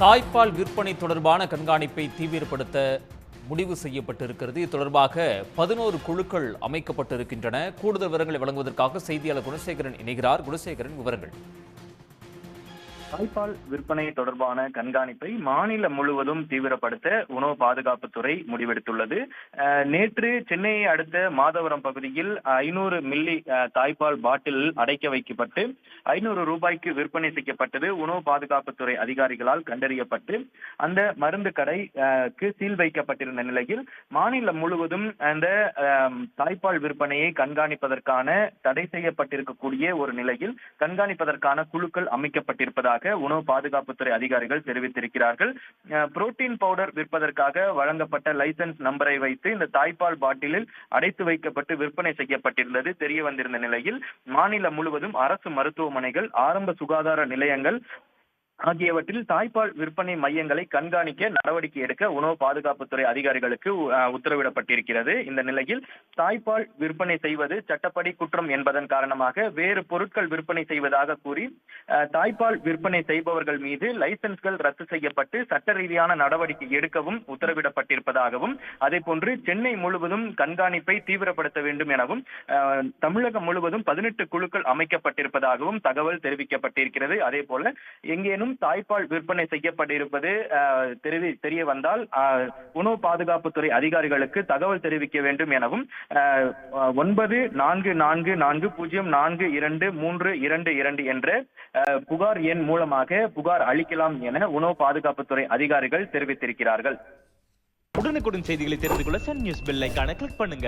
தாய்ப்பால் விற்பனை தொடர்பான கண்காணிப்பை தீவிரப்படுத்த முடிவு செய்யப்பட்டிருக்கிறது. இது தொடர்பாக 11 குழுக்கள் அமைக்கப்பட்டிருக்கின்றன. கூடுதல் விவரங்களை வழங்குவதற்காக செய்தியாளர் குணசேகரன் இணைகிறார். குணசேகரன், விவரங்கள். தாய்ப்பால் விற்பனை தொடர்பான கண்காணிப்பை மாநிலம் முழுவதும் தீவிரப்படுத்த உணவு பாதுகாப்புத்துறை முடிவெடுத்துள்ளது. நேற்று சென்னையை அடுத்த மாதவரம் பகுதியில் 500 மில்லி தாய்ப்பால் பாட்டில் அடைக்க வைக்கப்பட்டு 500 ரூபாய்க்கு விற்பனை செய்யப்பட்டது உணவு பாதுகாப்புத்துறை அதிகாரிகளால் கண்டறியப்பட்டு அந்த மருந்து கடைக்கு சீல் வைக்கப்பட்டிருந்த நிலையில் மாநிலம் முழுவதும் அந்த தாய்ப்பால் விற்பனையை கண்காணிப்பதற்கான தடை செய்யப்பட்டிருக்கக்கூடிய ஒரு நிலையில் கண்காணிப்பதற்கான குழுக்கள் அமைக்கப்பட்டிருப்பதாக உணவு பாதுகாப்புத்துறை அதிகாரிகள் தெரிவித்திருக்கிறார்கள். புரோட்டீன் பவுடர் விற்பதற்காக வழங்கப்பட்ட லைசன்ஸ் நம்பரை வைத்து இந்த தாய்ப்பால் பாட்டிலில் அடைத்து வைக்கப்பட்டு விற்பனை செய்யப்பட்டிருந்தது தெரிய வந்திருந்த நிலையில் மாநிலம் முழுவதும் அரசு மருத்துவமனைகள், ஆரம்ப சுகாதார நிலையங்கள் ஆகியவற்றில் தாய்ப்பால் விற்பனை மையங்களை கண்காணிக்க நடவடிக்கை எடுக்க உணவு பாதுகாப்புத்துறை அதிகாரிகளுக்கு உத்தரவிடப்பட்டிருக்கிறது. இந்த நிலையில் தாய்ப்பால் விற்பனை செய்வது சட்டப்படி குற்றம் என்பதன் காரணமாக வேறு பொருட்கள் விற்பனை செய்வதாக கூறி தாய்ப்பால் விற்பனை செய்பவர்கள் மீது லைசன்ஸ்கள் ரத்து செய்யப்பட்டு சட்ட ரீதியான நடவடிக்கை எடுக்கவும் உத்தரவிடப்பட்டிருப்பதாகவும், அதே போன்று சென்னை முழுவதும் கண்காணிப்பை தீவிரப்படுத்த வேண்டும் எனவும் தமிழகம் முழுவதும் 18 குழுக்கள் அமைக்கப்பட்டிருப்பதாகவும் தகவல் தெரிவிக்கப்பட்டிருக்கிறது. அதே போல எங்கேனும் தாய்ப்பால் விற்பனை செய்யப்பட்டிருப்பது தெரிய வந்தால் உணவு பாதுகாப்புத்துறை அதிகாரிகளுக்கு தகவல் தெரிவிக்க வேண்டும் எனவும் 9444042322 என்ற புகார் எண் மூலமாக புகார் அளிக்கலாம் என உணவு பாதுகாப்புத்துறை அதிகாரிகள் தெரிவித்திருக்கிறார்கள். உடனுக்குடன் செய்திகளை தெரிந்து கொள்ள சன் நியூஸ் பெல் ஐகானை கிளிக் பண்ணுங்க.